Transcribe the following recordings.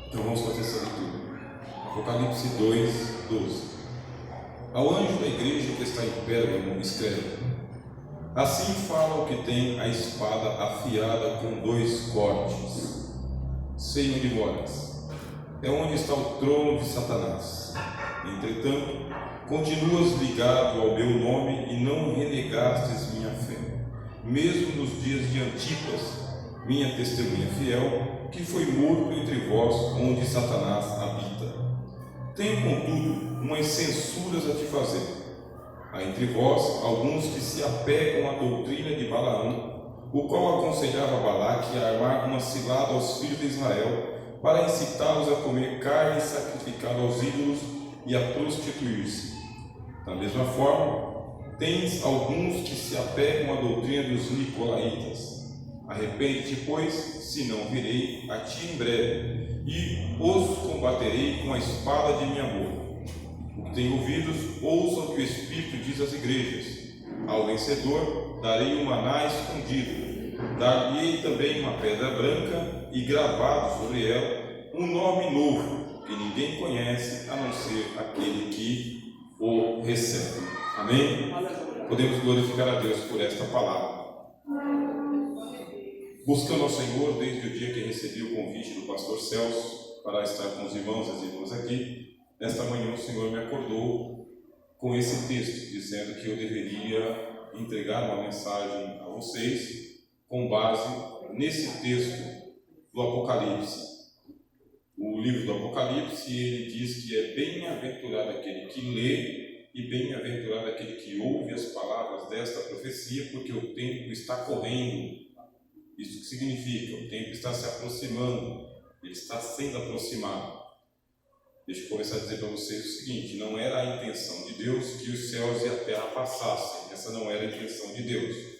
Então vamos fazer essa leitura. Apocalipse 2:12. Ao anjo da igreja que está em Pérgamo escreve: assim fala o que tem a espada afiada com 2 cortes. Sei onde moras. É onde está o trono de Satanás. Entretanto, continuas ligado ao meu nome e não renegastes minha fé, mesmo nos dias de Antipas, minha testemunha fiel, que foi morto entre vós, onde Satanás habita. Tenho, contudo, umas censuras a te fazer. Há entre vós alguns que se apegam à doutrina de Balaão, o qual aconselhava Balaque a armar uma cilada aos filhos de Israel, para incitá-los a comer carne sacrificada aos ídolos e a prostituir-se. Da mesma forma, tens alguns que se apegam à doutrina dos nicolaítas. Arrepende-te, pois, senão virei a ti em breve, e os combaterei com a espada de minha boca. O que tem ouvidos, ouçam o que o Espírito diz às igrejas. Ao vencedor darei um maná escondido, dar-lhe também uma pedra branca, e gravado sobre ela um nome novo, que ninguém conhece, a não ser aquele que o recebe. Amém? Podemos glorificar a Deus por esta palavra. Buscando ao Senhor desde o dia que recebi o convite do pastor Celso para estar com os irmãos e as irmãs aqui, nesta manhã o Senhor me acordou com esse texto, dizendo que eu deveria entregar uma mensagem a vocês com base nesse texto do Apocalipse. O livro do Apocalipse, ele diz que é bem-aventurado aquele que lê e bem-aventurado aquele que ouve as palavras desta profecia, porque o tempo está correndo. Isso que significa? O tempo está se aproximando, ele está sendo aproximado. Deixa eu começar a dizer para vocês o seguinte: não era a intenção de Deus que os céus e a terra passassem. Essa não era a intenção de Deus.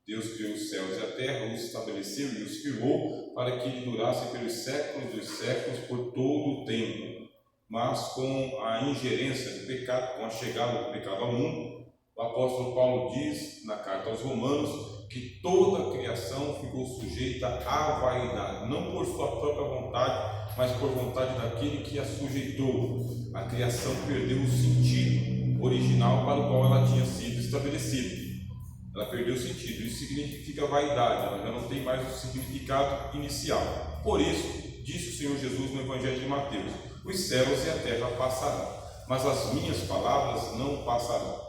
Deus criou os céus e a terra, os estabeleceu e os firmou para que ele durasse pelos séculos dos séculos, por todo o tempo. Mas com a ingerência do pecado, com a chegada do pecado ao mundo, o apóstolo Paulo diz na carta aos Romanos que toda a criação ficou sujeita à vaidade, não por sua própria vontade, mas por vontade daquele que a sujeitou. A criação perdeu o sentido original para o qual ela tinha sido estabelecida. Ela perdeu o sentido, isso significa vaidade, ela já não tem mais o significado inicial. Por isso, disse o Senhor Jesus no Evangelho de Mateus: os céus e a terra passarão, mas as minhas palavras não passarão.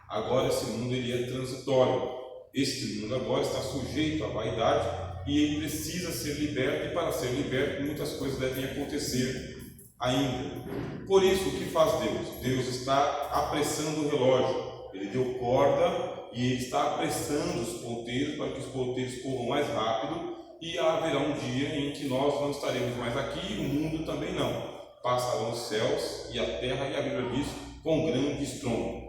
Agora esse mundo ele é transitório. Este mundo agora está sujeito à vaidade e ele precisa ser liberto, e para ser liberto muitas coisas devem acontecer ainda. Por isso, o que faz Deus? Deus está apressando o relógio. Ele deu corda e ele está apressando os ponteiros para que os ponteiros corram mais rápido, e haverá um dia em que nós não estaremos mais aqui e o mundo também não. Passarão os céus e a terra, e a Bíblia diz, com grande estrondo.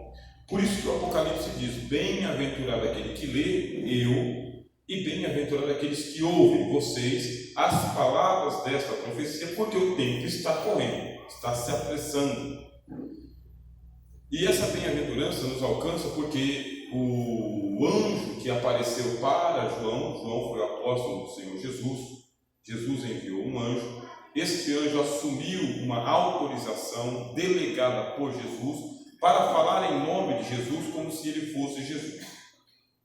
Por isso que o Apocalipse diz: bem-aventurado aquele que lê, eu, e bem-aventurado aqueles que ouvem, vocês, as palavras desta profecia, porque o tempo está correndo, está se apressando. E essa bem-aventurança nos alcança porque o anjo que apareceu para João foi o apóstolo do Senhor Jesus, Jesus enviou um anjo. Este anjo assumiu uma autorização delegada por Jesus para falar em nome de Jesus como se ele fosse Jesus.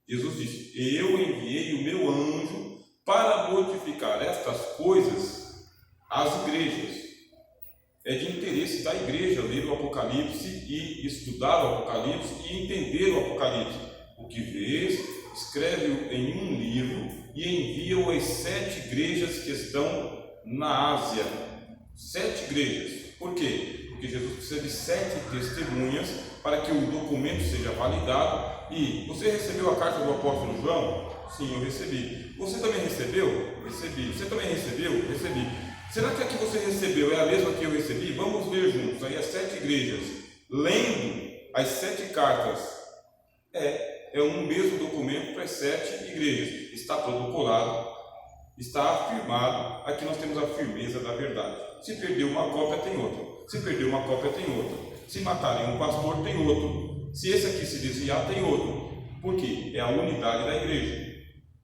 Jesus disse: eu enviei o meu anjo para notificar estas coisas às igrejas. É de interesse da igreja ler o Apocalipse e estudar o Apocalipse e entender o Apocalipse. O que vês, escreve-o em um livro e envia-o às 7 igrejas que estão na Ásia. 7 igrejas. Por quê? Porque Jesus precisa de 7 testemunhas para que o documento seja validado. E você recebeu a carta do apóstolo João? Sim, eu recebi. Você também recebeu? Recebi. Você também recebeu? Recebi. Será que a que você recebeu é a mesma que eu recebi? Vamos ler juntos aí as 7 igrejas. Lendo as 7 cartas, é um mesmo documento para as 7 igrejas. Está protocolado, está afirmado. Aqui nós temos a firmeza da verdade. Se perdeu uma cópia, tem outra. Se perdeu uma cópia, tem outra. Se matarem um pastor, tem outro. Se esse aqui se desviar, tem outro. Por quê? É a unidade da igreja.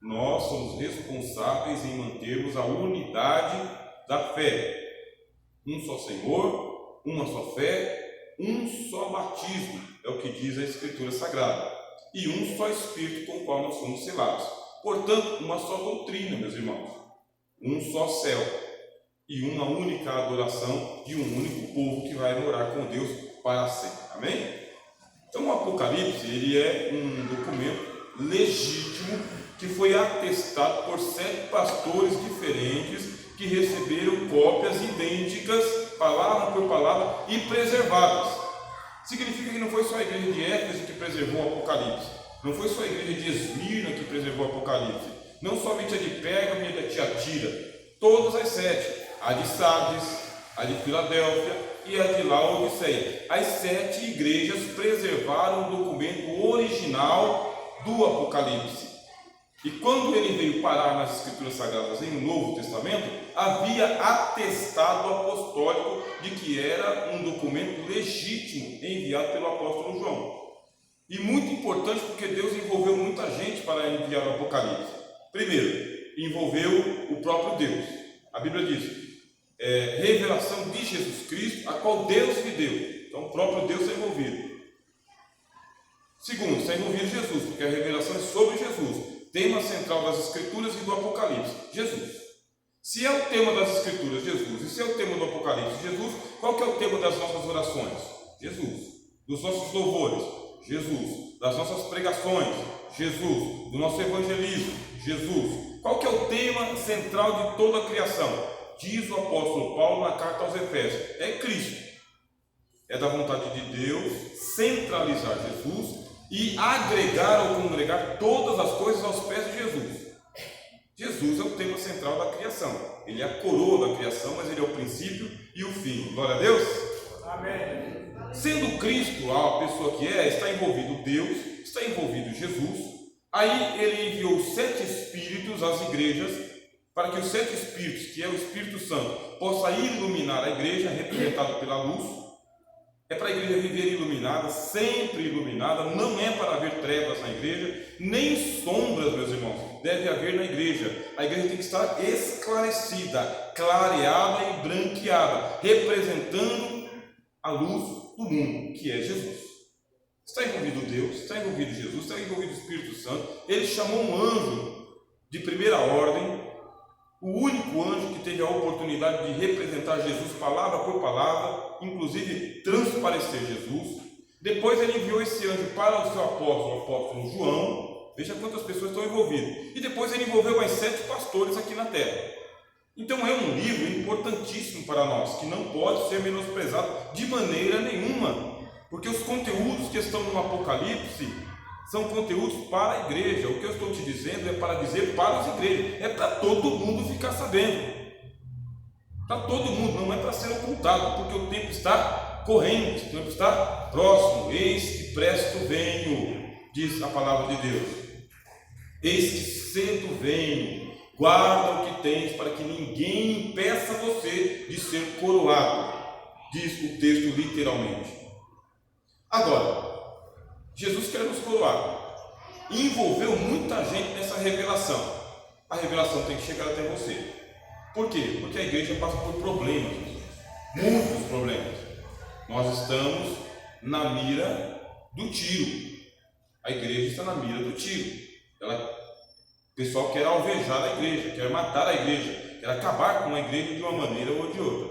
Nós somos responsáveis em mantermos a unidade da fé. Um só Senhor, uma só fé, um só batismo, é o que diz a Escritura Sagrada, e um só Espírito com o qual nós somos selados. Portanto, uma só doutrina, meus irmãos, um só céu e uma única adoração de um único povo que vai morar com Deus para sempre. Amém? Então o Apocalipse, ele é um documento legítimo que foi atestado por 7 pastores diferentes que receberam cópias idênticas, palavra por palavra, e preservadas. Significa que não foi só a igreja de Éfeso que preservou o Apocalipse, não foi só a igreja de Esmirna que preservou o Apocalipse, não somente a de Pérgamo e a de Tiatira, todas as 7, a de Sardes, a de Filadélfia e a de Laodiceia. As 7 igrejas preservaram o documento original do Apocalipse. E quando ele veio parar nas Escrituras Sagradas em Novo Testamento, havia atestado apostólico de que era um documento legítimo enviado pelo apóstolo João. E muito importante porque Deus envolveu muita gente para enviar o Apocalipse. Primeiro, envolveu o próprio Deus. A Bíblia diz, revelação de Jesus Cristo, a qual Deus lhe deu. Então o próprio Deus é envolvido. Segundo, está envolvido Jesus, porque a revelação é sobre Jesus. Tema central das Escrituras e do Apocalipse, Jesus. Se é o tema das Escrituras, Jesus, e se é o tema do Apocalipse, Jesus, qual que é o tema das nossas orações? Jesus. Dos nossos louvores, Jesus. Das nossas pregações, Jesus. Do nosso evangelismo, Jesus. Qual que é o tema central de toda a criação? Diz o apóstolo Paulo na carta aos Efésios, é Cristo. É da vontade de Deus centralizar Jesus e agregar ou congregar todas as coisas aos pés de Jesus. Jesus é o tema central da criação. Ele é a coroa da criação, mas ele é o princípio e o fim. Glória a Deus. Amém. Sendo Cristo a pessoa que está envolvido Deus, está envolvido Jesus. Aí ele enviou 7 espíritos às igrejas, para que os 7 espíritos, que é o Espírito Santo, possa iluminar a igreja, representada pela luz. É para a igreja viver iluminada, sempre iluminada, não é para haver trevas na igreja, nem sombras, meus irmãos, deve haver na igreja. A igreja tem que estar esclarecida, clareada e branqueada, representando a luz do mundo, que é Jesus. Está envolvido Deus, está envolvido Jesus, está envolvido o Espírito Santo. Ele chamou um anjo de primeira ordem, o único anjo que teve a oportunidade de representar Jesus palavra por palavra, inclusive transparecer Jesus. Depois ele enviou esse anjo para o seu apóstolo, o apóstolo João. Veja quantas pessoas estão envolvidas. E depois ele envolveu mais 7 pastores aqui na terra. Então é um livro importantíssimo para nós, que não pode ser menosprezado de maneira nenhuma, porque os conteúdos que estão no Apocalipse são conteúdos para a igreja. O que eu estou te dizendo é para dizer para as igrejas, é para todo mundo ficar sabendo, para todo mundo, não é para ser ocultado, porque o tempo está correndo, o tempo está próximo. Eis que presto venho, diz a palavra de Deus. Eis que cedo venho, guarda o que tens, para que ninguém impeça você de ser coroado, diz o texto literalmente. Agora, Jesus quer nos coroar, e envolveu muita gente nessa revelação. A revelação tem que chegar até você. Por quê? Porque a igreja passa por problemas, muitos problemas. Nós estamos na mira do tiro. A igreja está na mira do tiro. O pessoal quer alvejar a igreja, quer matar a igreja, quer acabar com a igreja de uma maneira ou de outra.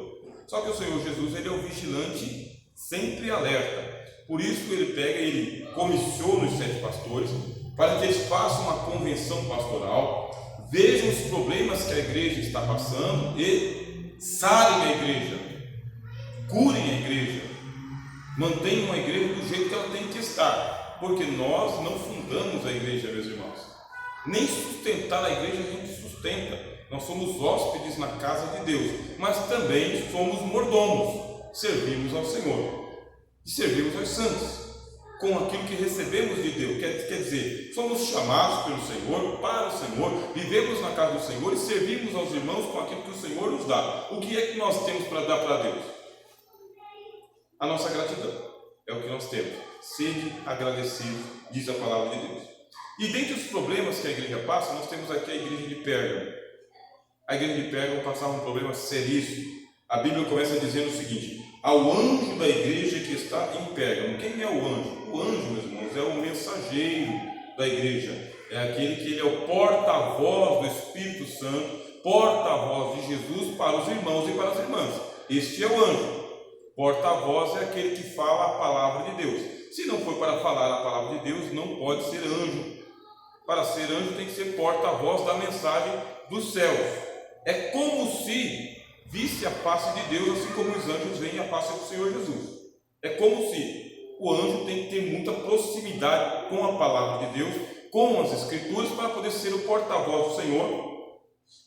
Só que o Senhor Jesus, ele é o vigilante, sempre alerta. Por isso ele comissiona os 7 pastores, para que eles façam uma convenção pastoral, vejam os problemas que a igreja está passando e sarem a igreja, curem a igreja, mantenham a igreja do jeito que ela tem que estar, porque nós não fundamos a igreja, meus irmãos, nem sustentar a igreja a gente sustenta. Nós somos hóspedes na casa de Deus, mas também somos mordomos, servimos ao Senhor e servimos aos santos com aquilo que recebemos de Deus. Quer dizer, somos chamados pelo Senhor, para o Senhor, vivemos na casa do Senhor e servimos aos irmãos com aquilo que o Senhor nos dá. O que é que nós temos para dar para Deus? A nossa gratidão é o que nós temos. Sede agradecidos, diz a palavra de Deus. E dentre os problemas que a igreja passa, nós temos aqui a igreja de Pérgamo. A igreja de Pérgamo passava um problema seríssimo. A Bíblia começa dizendo o seguinte: ao anjo da igreja que está em Pérgamo. Quem é o anjo? O anjo, meus irmãos, é o mensageiro da igreja. É aquele que ele é o porta-voz do Espírito Santo, porta-voz de Jesus para os irmãos e para as irmãs. Este é o anjo. Porta-voz é aquele que fala a palavra de Deus. Se não for para falar a palavra de Deus, não pode ser anjo. Para ser anjo tem que ser porta-voz da mensagem dos céus. É como se visse a face de Deus, assim como os anjos veem a face do Senhor Jesus. É como se o anjo tem que ter muita proximidade com a palavra de Deus, com as Escrituras, para poder ser o porta-voz do Senhor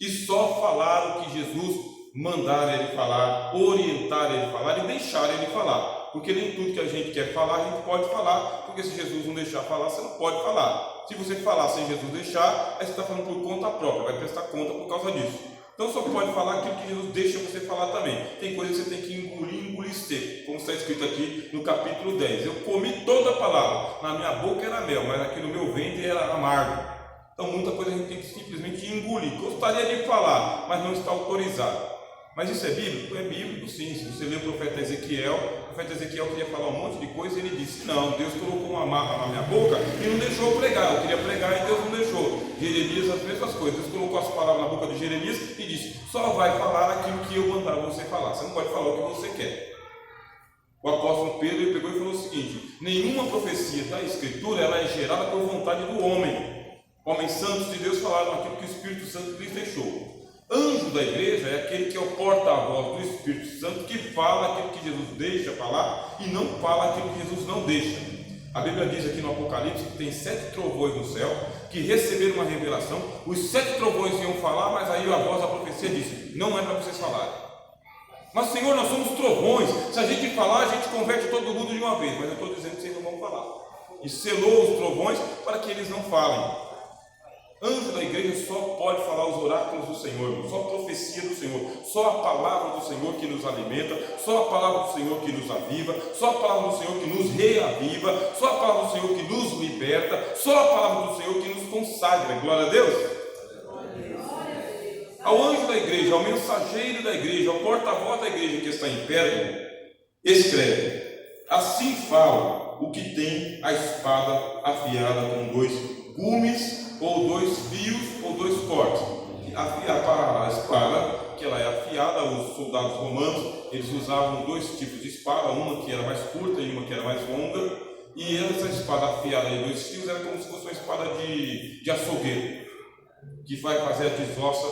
e só falar o que Jesus mandar ele falar, orientar ele falar e deixar ele falar. Porque nem tudo que a gente quer falar, a gente pode falar, porque se Jesus não deixar falar, você não pode falar. Se você falar sem Jesus deixar, aí você está falando por conta própria, vai prestar conta por causa disso. Então só pode falar aquilo que Jesus deixa você falar também. Tem coisas que você tem que engolir seco, como está escrito aqui no capítulo 10. Eu comi toda a palavra, na minha boca era mel, mas aqui no meu ventre era amargo. Então muita coisa a gente tem que simplesmente engolir. Gostaria de falar, mas não está autorizado. Mas isso é bíblico? É bíblico, sim. Se você lê o profeta Ezequiel queria falar um monte de coisa e ele disse: não, Deus colocou uma marra na minha boca e não deixou eu pregar. Eu queria pregar e Deus não deixou. Jeremias, as mesmas coisas. Deus colocou as palavras na boca de Jeremias e disse: só vai falar aquilo que eu mandar você falar. Você não pode falar o que você quer. O apóstolo Pedro ele pegou e falou o seguinte: nenhuma profecia da Escritura ela é gerada por vontade do homem. Homens santos de Deus falaram aquilo que o Espírito Santo lhes deixou. Anjo da igreja é aquele que é o porta-voz do Espírito Santo, que fala aquilo que Jesus deixa falar e não fala aquilo que Jesus não deixa. A Bíblia diz aqui no Apocalipse que tem 7 trovões no céu que receberam uma revelação. Os 7 trovões iam falar, mas aí a voz da profecia disse: não é para vocês falarem. Mas Senhor, nós somos trovões, se a gente falar, a gente converte todo mundo de uma vez. Mas eu estou dizendo que vocês não vão falar. E selou os trovões para que eles não falem. Anjo da igreja só pode falar os oráculos do Senhor, só a profecia do Senhor, só a palavra do Senhor que nos alimenta, só a palavra do Senhor que nos aviva, só a palavra do Senhor que nos reaviva, só a palavra do Senhor que nos liberta, só a palavra do Senhor que nos consagra. Glória a Deus! Ao anjo da igreja, ao mensageiro da igreja, ao porta-voz da igreja que está em Pérgamo, escreve: assim fala o que tem a espada afiada com 2 gumes, ou 2 fios, ou 2 cortes. A espada, que ela é afiada, os soldados romanos, eles usavam 2 tipos de espada, uma que era mais curta e uma que era mais longa, e essa espada afiada de 2 fios era como se fosse uma espada de açougueiro, que vai fazer a desossa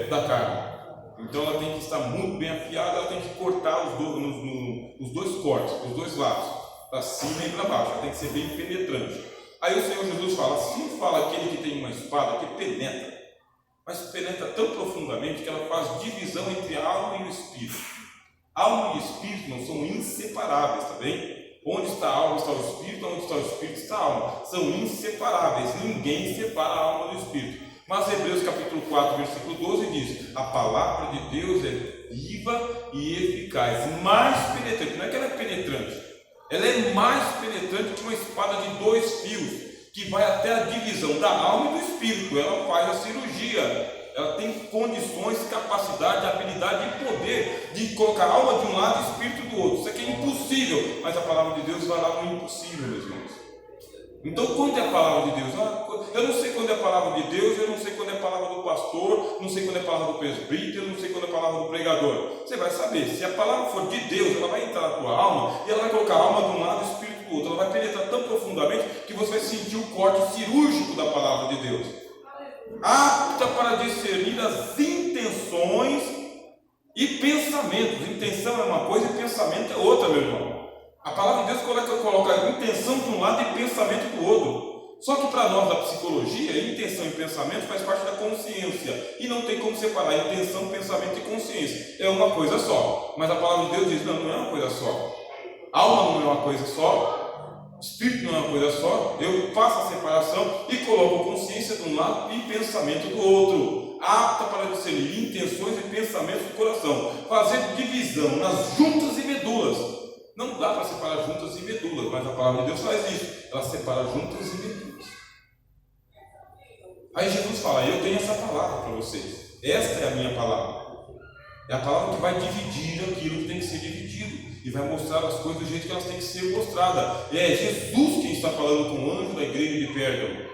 da carne. Então ela tem que estar muito bem afiada, ela tem que cortar os 2 cortes, os 2 lados, para cima e para baixo, ela tem que ser bem penetrante. Aí o Senhor Jesus fala: assim fala aquele que tem uma espada que penetra, mas penetra tão profundamente que ela faz divisão entre a alma e o espírito. Alma e espírito não são inseparáveis, tá bem? Onde está a alma está o espírito, onde está o espírito está a alma. São inseparáveis, ninguém separa a alma do espírito. Mas Hebreus capítulo 4, versículo 12 diz: a palavra de Deus é viva e eficaz, mais penetrante. Não é que ela é penetrante, ela é mais penetrante que uma espada de 2 fios, que vai até a divisão da alma e do espírito. Ela faz a cirurgia, ela tem condições, capacidade, habilidade e poder de colocar a alma de um lado e o espírito do outro. Isso aqui é impossível, mas a palavra de Deus vai lá no impossível, meus irmãos. Então, quando é a palavra de Deus? Eu não sei quando é a palavra de Deus, eu não sei quando é a palavra do pastor, não sei quando é a palavra do presbítero, eu não sei quando é a palavra do pregador. Você vai saber, se a palavra for de Deus, ela vai entrar na tua alma e ela vai colocar a alma de um lado e o espírito do outro. Ela vai penetrar tão profundamente que você vai sentir o corte cirúrgico da palavra de Deus. Apta para discernir as intenções e pensamentos. Intenção é uma coisa e pensamento é outra, meu irmão. A palavra de Deus coloca a intenção de um lado e pensamento do outro. Só que para nós da psicologia, intenção e pensamento faz parte da consciência. E não tem como separar intenção, pensamento e consciência. É uma coisa só. Mas a palavra de Deus diz: não é uma coisa só. Alma não é uma coisa só. Espírito não é uma coisa só. Eu faço a separação e coloco consciência de um lado e pensamento do outro. Apta para discernir intenções e pensamentos do coração. Fazer divisão nas juntas e medulas. Não dá para separar juntas e medulas, mas a palavra de Deus faz isso. Ela separa juntas e medulas. Aí Jesus fala: eu tenho essa palavra para vocês. Esta é a minha palavra. É a palavra que vai dividir aquilo que tem que ser dividido e vai mostrar as coisas do jeito que elas têm que ser mostradas. É Jesus quem está falando com o anjo da igreja de Pérgamo.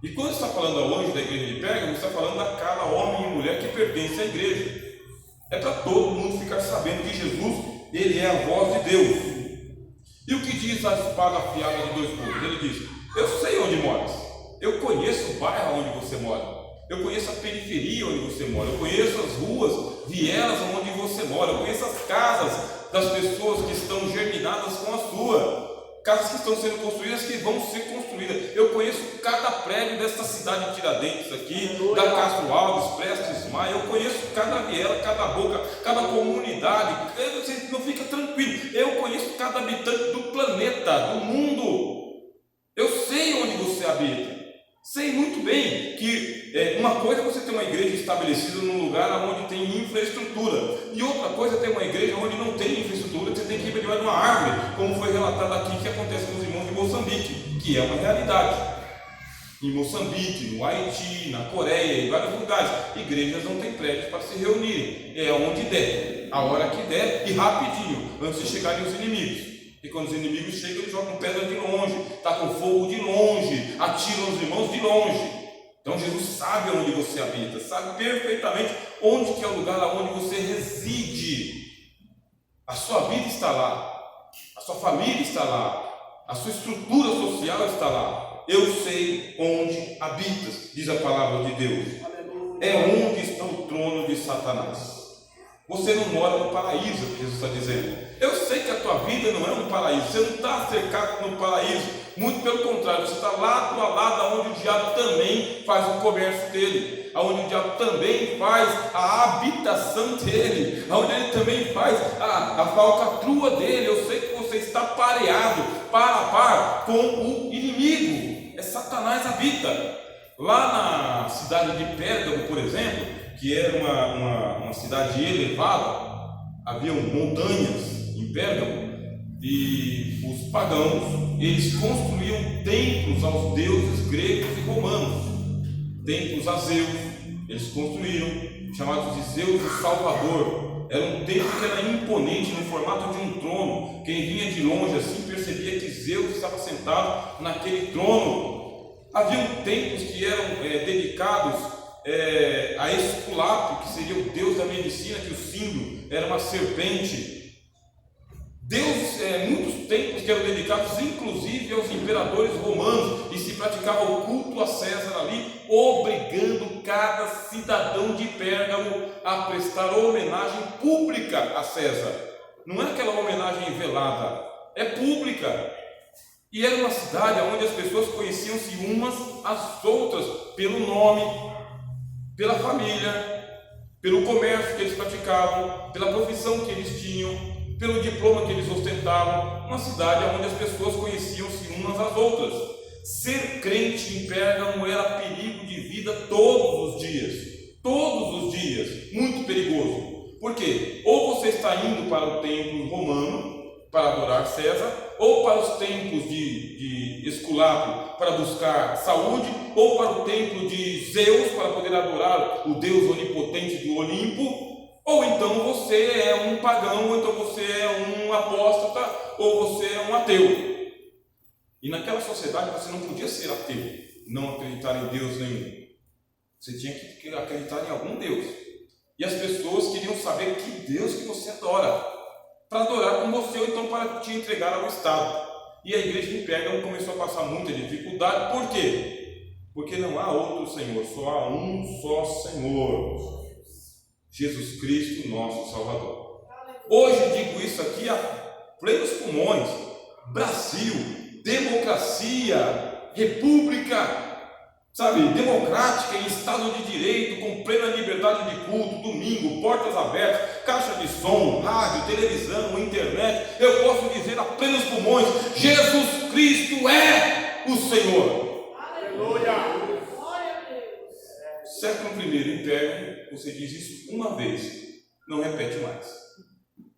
E quando está falando ao anjo da igreja de Pérgamo, está falando a cada homem e mulher que pertence à igreja. É para todo mundo ficar sabendo que Jesus, ele é a voz de Deus. E o que diz a espada afiada de dois gumes? Ele diz: eu sei onde moras, eu conheço o bairro onde você mora, eu conheço a periferia onde você mora, eu conheço as ruas, vielas onde você mora, eu conheço as casas das pessoas que estão germinadas com a sua, casas que estão sendo construídas, que vão ser construídas. Eu conheço cada prédio desta cidade de Tiradentes aqui, da Castro Alves, Prestes Maia, eu conheço cada viela, cada boca, cada comunidade. Você não fica tranquilo, eu conheço cada habitante do planeta, do mundo. Eu sei onde você habita. Sei muito bem que uma coisa é você ter uma igreja estabelecida num lugar onde tem infraestrutura, e outra coisa é ter uma igreja onde não tem infraestrutura, você tem que ir debaixo de uma árvore, como foi relatado aqui que acontece com os irmãos de Moçambique, que é uma realidade. Em Moçambique, no Haiti, na Coreia, em vários lugares, igrejas não têm prédios para se reunirem. É onde der, a hora que der e rapidinho, antes de chegarem os inimigos. E quando os inimigos chegam, eles jogam pedra de longe, tacam fogo de longe, atiram os irmãos de longe. Então Jesus sabe onde você habita, sabe perfeitamente onde que é o lugar onde você reside. A sua vida está lá, a sua família está lá, a sua estrutura social está lá. Eu sei onde habitas, diz a palavra de Deus. É onde está o trono de Satanás. Você não mora no paraíso, que Jesus está dizendo. Eu sei que a tua vida não é um paraíso, você não está cercado no paraíso, muito pelo contrário, você está lado a lado, onde o diabo também faz o comércio dele, onde o diabo também faz a habitação dele, onde ele também faz a falcatrua dele. Eu sei que você está pareado, par a par com o inimigo. É Satanás habita. Lá na cidade de Pérgamo, por exemplo, que era uma cidade elevada, haviam montanhas em Pérgamo, e os pagãos, eles construíam templos aos deuses gregos e romanos, templos a Zeus, eles construíram, chamados de Zeus o Salvador. Era um templo que era imponente, no formato de um trono. Quem vinha de longe assim percebia que Zeus estava sentado naquele trono. Haviam templos que eram dedicados a Esculápio, que seria o deus da medicina, que o símbolo era uma serpente. Muitos templos que eram dedicados inclusive aos imperadores romanos, e se praticava o culto a César ali, obrigando cada cidadão de Pérgamo a prestar homenagem pública a César. Não é aquela homenagem velada, é pública. E era uma cidade onde as pessoas conheciam-se umas às outras pelo nome, pela família, pelo comércio que eles praticavam, pela profissão que eles tinham, pelo diploma que eles ostentavam. Uma cidade onde as pessoas conheciam-se umas às outras. Ser crente em Pérgamo era perigo de vida todos os dias, muito perigoso. Por quê? Ou você está indo para o templo romano para adorar César, ou para os templos de Esculápio para buscar saúde, ou para o templo de Zeus para poder adorar o Deus onipotente do Olimpo, ou então você é um pagão, ou então você é um apóstata, ou você é um ateu. E naquela sociedade você não podia ser ateu, não acreditar em Deus nenhum. Você tinha que acreditar em algum Deus. E as pessoas queriam saber que Deus que você adora, para adorar com você, ou então para te entregar ao Estado. E a igreja de Pérgamo começou a passar muita dificuldade. Por quê? Porque não há outro Senhor, só há um só Senhor, Jesus Cristo, nosso Salvador. Hoje digo isso aqui a plenos pulmões. Brasil, democracia, república, democrática, em Estado de Direito, com plena liberdade de culto, domingo, portas abertas, caixa de som, rádio, televisão, internet. Eu posso dizer a plenos pulmões: Jesus Cristo é o Senhor. Aleluia! Século I em Pérgamo, você diz isso uma vez, não repete mais.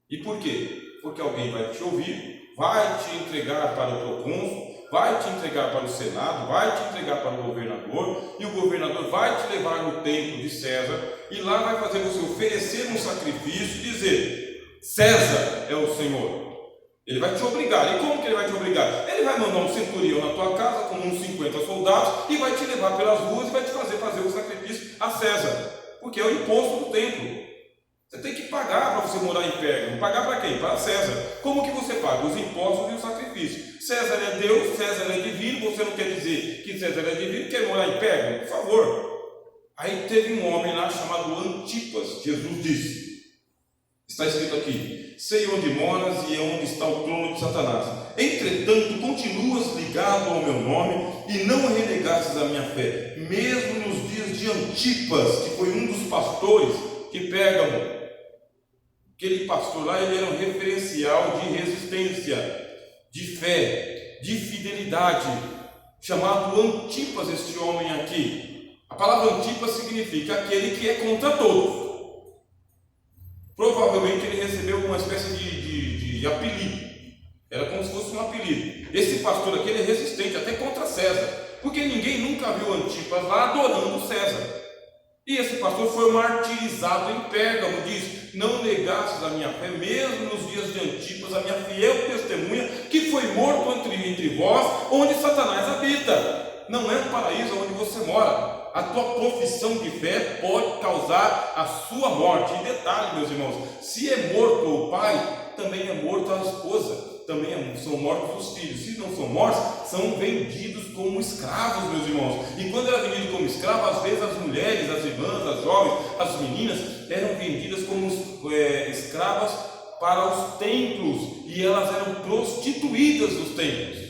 E por quê? Porque alguém vai te ouvir, vai te entregar para o procônsul, vai te entregar para o Senado, vai te entregar para o governador, e o governador vai te levar no templo de César, e lá vai fazer você oferecer um sacrifício e dizer: César é o Senhor. Ele vai te obrigar. E como que ele vai te obrigar? Ele vai mandar um centurião na tua casa com uns 50 soldados e vai te levar pelas ruas e vai te fazer o sacrifício a César, porque é o imposto do templo. Você tem que pagar para você morar em Pérgamo. Pagar para quem? Para César. Como que você paga? Os impostos e o sacrifício. César é Deus, César é divino. Você não quer dizer que César é divino e quer morar em Pérgamo? Por favor. Aí teve um homem lá chamado Antipas. Jesus disse, está escrito aqui: sei onde moras e onde está o trono de Satanás. Entretanto, continuas ligado ao meu nome e não renegastes a minha fé, mesmo nos dias de Antipas, que foi um dos pastores de Pérgamo. Aquele pastor lá, ele era um referencial de resistência, de fé, de fidelidade, chamado Antipas, este homem aqui. A palavra Antipas significa aquele que é contra todos. Provavelmente ele recebeu uma espécie de apelido. Era como se fosse um apelido. Esse pastor aqui, ele é resistente até contra César, porque ninguém nunca viu Antipas lá adorando César. E esse pastor foi martirizado em Pérgamo. Diz: não negastes a minha fé, mesmo nos dias de Antipas, a minha fiel testemunha, que foi morto entre vós, onde Satanás habita. Não é um paraíso onde você mora. A tua profissão de fé pode causar a sua morte. E detalhe, meus irmãos, se é morto o pai, também é morto a esposa, também são mortos os filhos. Se não são mortos, são vendidos como escravos, meus irmãos. E quando era vendido como escravo, às vezes as mulheres, as irmãs, as jovens, as meninas eram vendidas como escravas para os templos, e elas eram prostituídas nos templos.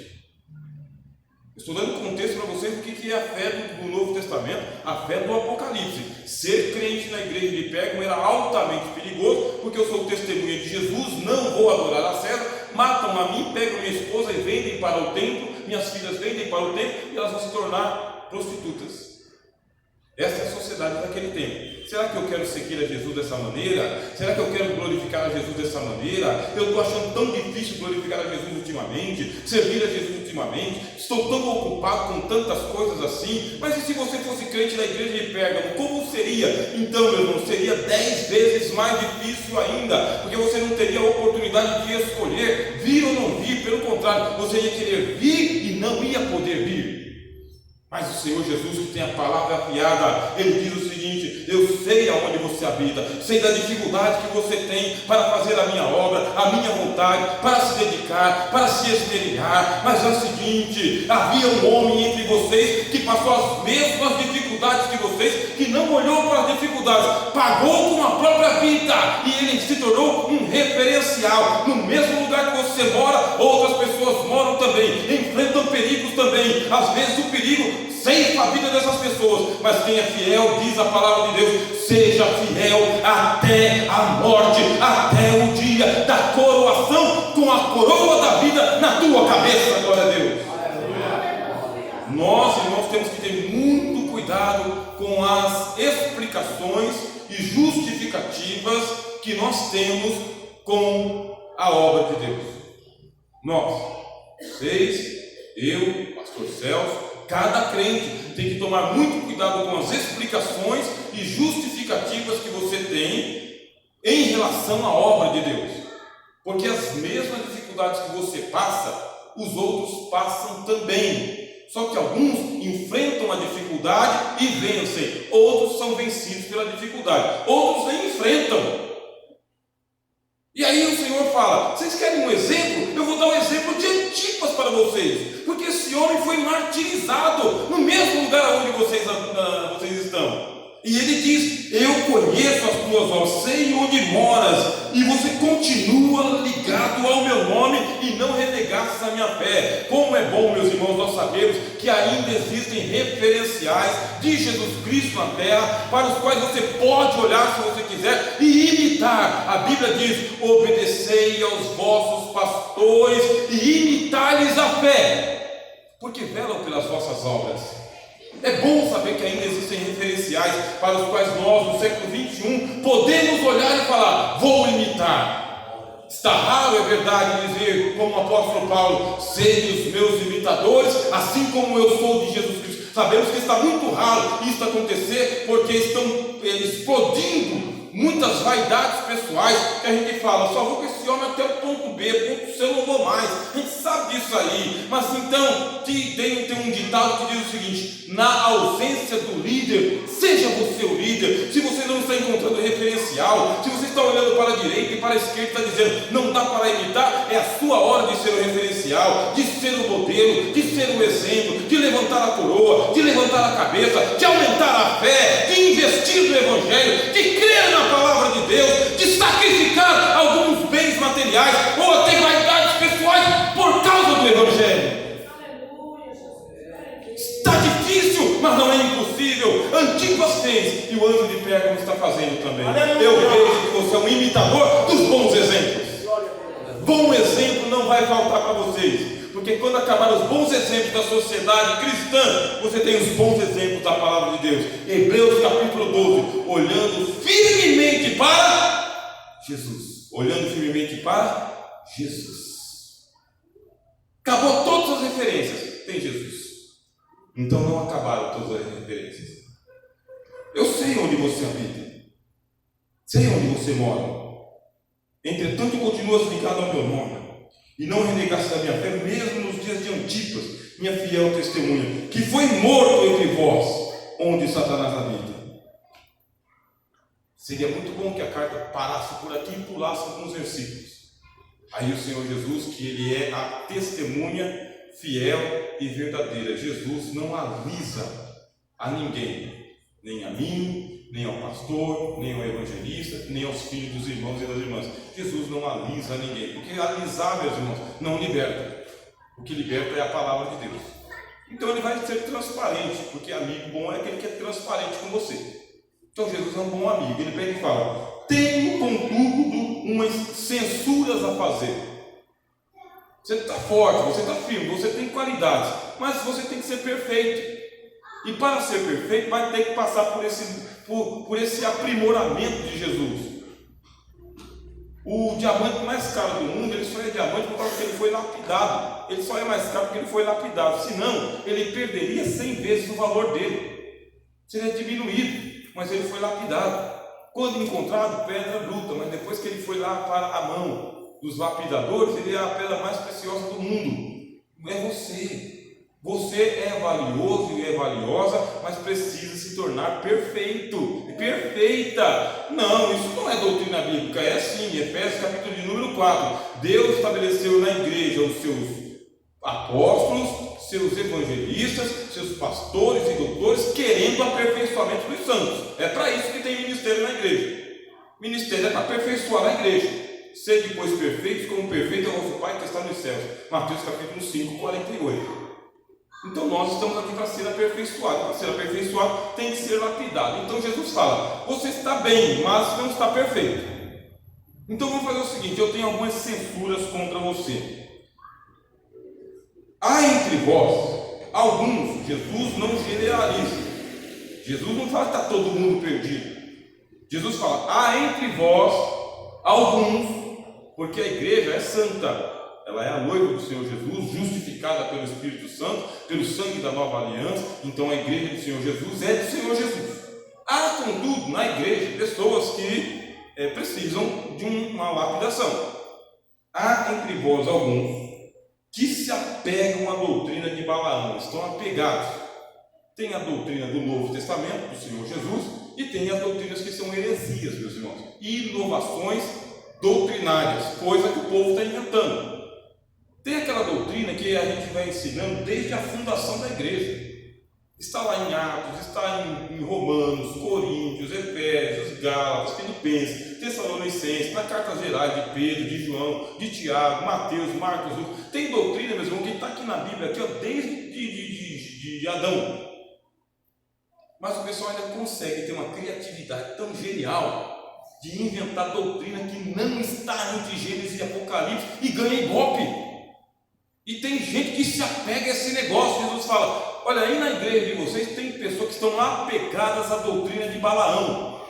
Estou dando contexto para vocês do que é a fé do Novo Testamento, a fé do Apocalipse. Ser crente na igreja de Pérgamo era altamente perigoso, porque eu sou testemunha de Jesus, não vou adorar a César, matam a mim, pegam minha esposa e vendem para o templo, minhas filhas vendem para o templo, e elas vão se tornar prostitutas. Essa é a sociedade daquele tempo. Será que eu quero seguir a Jesus dessa maneira? Será que eu quero glorificar a Jesus dessa maneira? Eu estou achando tão difícil glorificar a Jesus ultimamente, servir a Jesus ultimamente, estou tão ocupado com tantas coisas assim. Mas e se você fosse crente na igreja de Pérgamo, como seria? Então, meu irmão, seria 10 vezes mais difícil ainda, porque você não teria a oportunidade de escolher vir ou não vir. Pelo contrário, você ia querer vir e não ia poder vir. Mas o Senhor Jesus, que tem a palavra afiada, Ele diz o seguinte: eu sei aonde você habita, sei da dificuldade que você tem para fazer a minha obra, a minha vontade, para se dedicar, para se esmerilhar. Mas é o seguinte: havia um homem entre vocês que passou as mesmas dificuldades que vocês, que não olhou para as dificuldades, pagou com a própria vida, e ele se tornou um referencial. No mesmo lugar que você mora, outras pessoas moram também, enfrentam perigos também. Às vezes o perigo ceifa a vida dessas pessoas, mas quem é fiel, diz a palavra de Deus, seja fiel até a morte, até o dia da coroação, com a coroa da vida na tua cabeça. Glória a Deus. Nós, irmãos, temos que ter muito cuidado com as explicações e justificativas que nós temos com a obra de Deus. Nós, vocês, eu, pastor Celso, cada crente tem que tomar muito cuidado com as explicações e justificativas que você tem em relação à obra de Deus, porque as mesmas dificuldades que você passa, os outros passam também. Só que alguns enfrentam a dificuldade e vencem, outros são vencidos pela dificuldade, outros nem enfrentam. E aí o Senhor fala: vocês querem um exemplo? Eu vou dar um exemplo de Antipas para vocês, porque esse homem foi martirizado no mesmo lugar onde vocês estão. E ele diz: eu conheço as tuas obras, sei onde moras, e você continua ligado ao meu nome e não renegastes a minha fé. Como é bom, meus irmãos, nós sabemos que ainda existem referenciais de Jesus Cristo na terra, para os quais você pode olhar se você quiser e imitar. A Bíblia diz: obedecei aos vossos pastores e imitai-lhes a fé, porque velam pelas vossas obras. É bom saber que ainda existem referenciais para os quais nós, no século XXI, podemos olhar e falar: vou imitar. Está raro, é verdade, dizer, como o apóstolo Paulo, sede os meus imitadores, assim como eu sou de Jesus Cristo. Sabemos que está muito raro isso acontecer, porque estão explodindo muitas vaidades pessoais, que a gente fala, só vou com esse homem até o ponto B, ponto C eu não vou mais. A gente sabe disso aí, mas então tem um ditado que diz o seguinte: na ausência do líder, seja você o líder. Se você não está encontrando referencial, se você está olhando para a direita e para a esquerda, está dizendo, não dá para imitar, é a sua hora de ser o referencial, de ser o modelo, de ser o exemplo, de levantar a coroa, de levantar a cabeça, de aumentar a fé, de investir no Evangelho, de crer na palavra de Deus, de sacrificar alguns bens materiais ou até vaidades pessoais por causa do Evangelho. Está difícil, mas não é impossível. Antipas fez e o anjo de Pérgamo está fazendo também. Eu vejo que você é um imitador dos bons exemplos. Bom exemplo não vai faltar para vocês, porque quando acabar os bons exemplos da sociedade cristã, você tem os bons exemplos da palavra de Deus. Hebreus capítulo 12, olhando firmemente para Jesus. Olhando firmemente para Jesus. Acabou todas as referências, tem Jesus. Então não acabaram todas as referências. Eu sei onde você habita, sei onde você mora. Entretanto, continuas ligado ao meu nome, e não renegaste a minha fé, mesmo nos dias de Antipas, minha fiel testemunha, que foi morto entre vós, onde Satanás habita. Seria muito bom que a carta parasse por aqui e pulasse alguns versículos. Aí o Senhor Jesus, que Ele é a testemunha fiel e verdadeira. Jesus não alisa a ninguém, nem a mim, nem ao pastor, nem ao evangelista, nem aos filhos dos irmãos e das irmãs. Jesus não alisa a ninguém, porque alisar, meus irmãos, não liberta. O que liberta é a palavra de Deus. Então ele vai ser transparente, porque amigo bom é aquele que é transparente com você. Então Jesus é um bom amigo. Ele pega e fala: tenho contudo umas censuras a fazer. Você está forte, você está firme, você tem qualidades, mas você tem que ser perfeito. E para ser perfeito, vai ter que passar por esse aprimoramento de Jesus. O diamante mais caro do mundo, ele só é diamante porque ele foi lapidado. Ele só é mais caro porque ele foi lapidado. Senão, ele perderia 100 vezes o valor dele. Seria diminuído, mas ele foi lapidado. Quando encontrado, pedra bruta, mas depois que ele foi lá para a mão dos lapidadores, ele é a pedra mais preciosa do mundo. É você. Você é valioso e é valiosa, mas precisa se tornar perfeito, perfeita. Não, isso não é doutrina bíblica, é assim, Efésios capítulo de número 4. Deus estabeleceu na igreja os seus apóstolos, seus evangelistas, seus pastores e doutores, querendo o aperfeiçoamento dos santos. É para isso que tem ministério na igreja. Ministério é para aperfeiçoar a igreja. Sede, pois, perfeitos, como perfeito é o vosso Pai que está nos céus. Mateus capítulo 5, 48. Então nós estamos aqui para ser aperfeiçoados. Para ser aperfeiçoado tem que ser lapidado. Então Jesus fala: você está bem, mas não está perfeito. Então vamos fazer o seguinte: eu tenho algumas censuras contra você. Há entre vós alguns, Jesus não generaliza. Jesus não fala que está todo mundo perdido. Jesus fala: há entre vós alguns, porque a igreja é santa. Ela é a noiva do Senhor Jesus, justificada pelo Espírito Santo, pelo sangue da nova aliança. Então a igreja do Senhor Jesus é do Senhor Jesus. Há, contudo, na igreja, pessoas que precisam de uma lapidação. Há entre vós alguns que se apegam à doutrina de Balaão, estão apegados. Tem a doutrina do Novo Testamento, do Senhor Jesus, e tem as doutrinas que são heresias, meus irmãos, inovações doutrinárias, coisa que o povo está inventando. Tem aquela doutrina que a gente vai ensinando desde a fundação da igreja. Está lá em Atos, está em Romanos, Coríntios, Efésios, Gálatas, Filipenses, Tessalonicenses, na cartas gerais de Pedro, de João, de Tiago, Mateus, Marcos, Lucas. Tem doutrina, meu irmão, que está aqui na Bíblia, aqui, ó, desde de Adão. Mas o pessoal ainda consegue ter uma criatividade tão genial de inventar doutrina que não está entre Gênesis e Apocalipse e ganha ibope. E tem gente que se apega a esse negócio. Jesus fala: olha, aí na igreja de vocês tem pessoas que estão apegadas à doutrina de Balaão.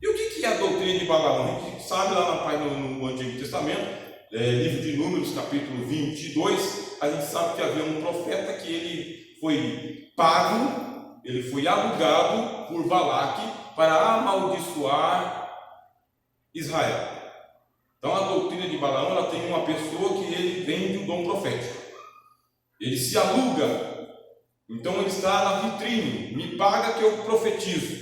E o que é a doutrina de Balaão? A gente sabe, lá na página no Antigo Testamento, livro de Números, capítulo 22, a gente sabe que havia um profeta que ele foi pago, ele foi alugado por Balaque para amaldiçoar Israel. Então a doutrina de Balaão, ela tem uma pessoa que ele vende o dom profético, ele se aluga, então ele está na vitrine, me paga que eu profetizo,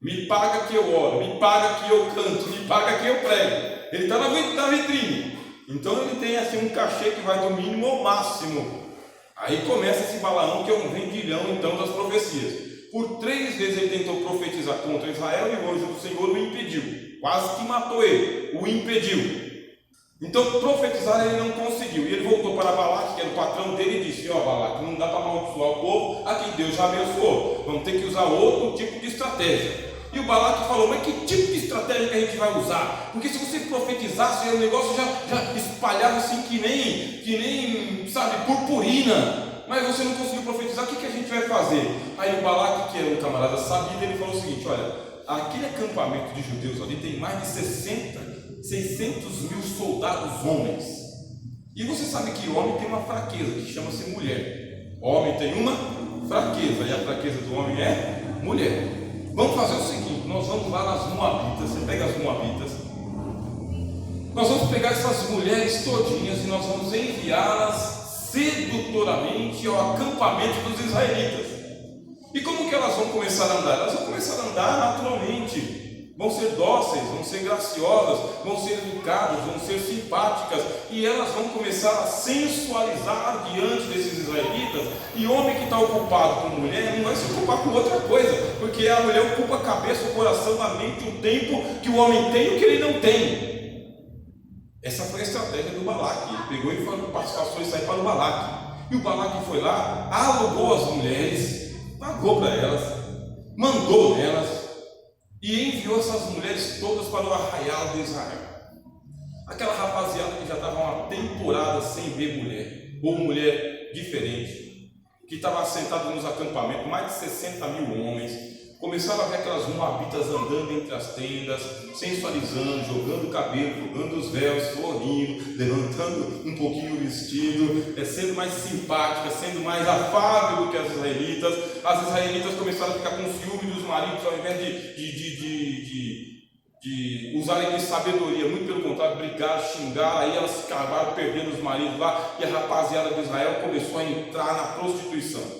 me paga que eu oro, me paga que eu canto, me paga que eu prego. Ele está na vitrine, então ele tem assim um cachê que vai do mínimo ao máximo. Aí começa esse Balaão, que é um vendilhão então das profecias. Por 3 vezes ele tentou profetizar contra Israel e o anjo do Senhor o impediu, quase que matou ele, o impediu. Então profetizar ele não conseguiu, e ele voltou para Balaque, que era o patrão dele, e disse: Balaque, não dá para amaldiçoar o povo, aqui Deus já abençoou, vamos ter que usar outro tipo de estratégia. E o Balaque falou: mas que tipo de estratégia que a gente vai usar? Porque se você profetizasse, o negócio já espalhava assim que nem, sabe, purpurina. Mas você não conseguiu profetizar, o que a gente vai fazer? Aí o Balaque, que era um camarada sabido, ele falou o seguinte: olha, aquele acampamento de judeus ali tem mais de 600 mil soldados homens. E você sabe que homem tem uma fraqueza, que chama-se mulher. Homem tem uma fraqueza, e a fraqueza do homem é mulher. Vamos fazer o seguinte: nós vamos lá nas Moabitas. Você pega as Moabitas, nós vamos pegar essas mulheres todinhas e nós vamos enviá-las sedutoramente ao acampamento dos israelitas. E como que elas vão começar a andar? Elas vão começar a andar naturalmente, vão ser dóceis, vão ser graciosas, vão ser educadas, vão ser simpáticas, e elas vão começar a sensualizar diante desses israelitas. E homem que está ocupado com mulher não vai se ocupar com outra coisa, porque a mulher ocupa a cabeça, o coração, a mente, o tempo que o homem tem e o que ele não tem. Essa foi a estratégia do Balaque. Ele pegou e passou isso aí para o Balaque. E o Balaque foi lá, alugou as mulheres, pagou para elas, mandou nelas e enviou essas mulheres todas para o arraial de Israel. Aquela rapaziada que já estava uma temporada sem ver mulher, ou mulher diferente, que estava sentado nos acampamentos, mais de 60 mil homens. Começaram a ver aquelas moabitas andando entre as tendas, sensualizando, jogando cabelo, jogando os véus, sorrindo, levantando um pouquinho o vestido, sendo mais simpáticas, sendo mais afável do que as israelitas. As israelitas começaram a ficar com ciúme dos maridos, ao invés de usarem de sabedoria, muito pelo contrário, brigar, xingar. Aí elas acabaram perdendo os maridos lá, e a rapaziada de Israel começou a entrar na prostituição.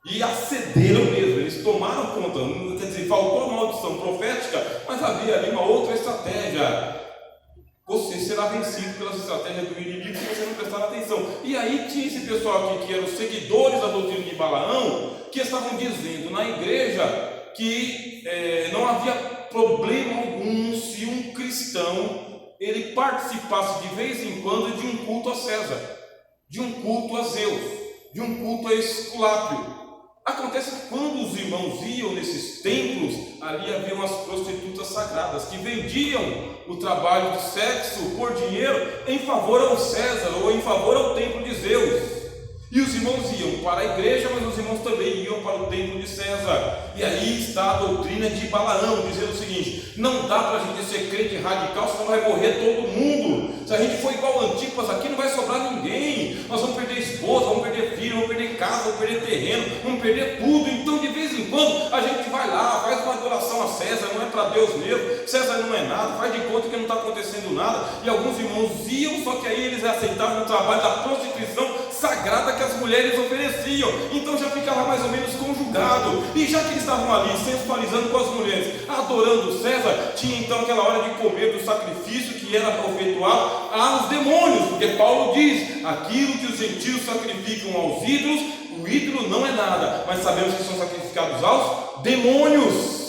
E acederam mesmo, eles tomaram conta, quer dizer, faltou a maldição profética, mas havia ali uma outra estratégia. Você será vencido pelas estratégias do inimigo se você não prestar atenção. E aí tinha esse pessoal aqui que eram os seguidores da doutrina de Balaão, que estavam dizendo na igreja que não havia problema algum se um cristão ele participasse de vez em quando de um culto a César, de um culto a Zeus, de um culto a Esculápio. Acontece que quando os irmãos iam nesses templos, ali havia umas prostitutas sagradas que vendiam o trabalho de sexo por dinheiro em favor ao César ou em favor ao templo de Zeus. E os irmãos iam para a igreja, mas os irmãos também iam para o templo de César. E aí está a doutrina de Balaão, dizendo o seguinte: não dá para a gente ser crente radical, senão vai morrer todo mundo. Se a gente for igual Antipas aqui, não vai sobrar ninguém. Nós vamos perder esposa, vamos perder filho, vamos perder casa, vamos perder terreno, vamos perder tudo. Então de vez em quando a gente vai lá, faz uma adoração a César, não é para Deus mesmo, César não é nada, faz de conta que não está acontecendo nada. E alguns irmãos iam, só que aí eles aceitavam o trabalho da prostituição sagrada que as mulheres ofereciam. Então já ficava mais ou menos conjugado. E já que eles estavam ali sensualizando com as mulheres, adorando César, tinha então aquela hora de comer do sacrifício que era efetuado aos demônios, porque Paulo diz: aquilo que os gentios sacrificam aos ídolos, o ídolo não é nada, mas sabemos que são sacrificados aos demônios.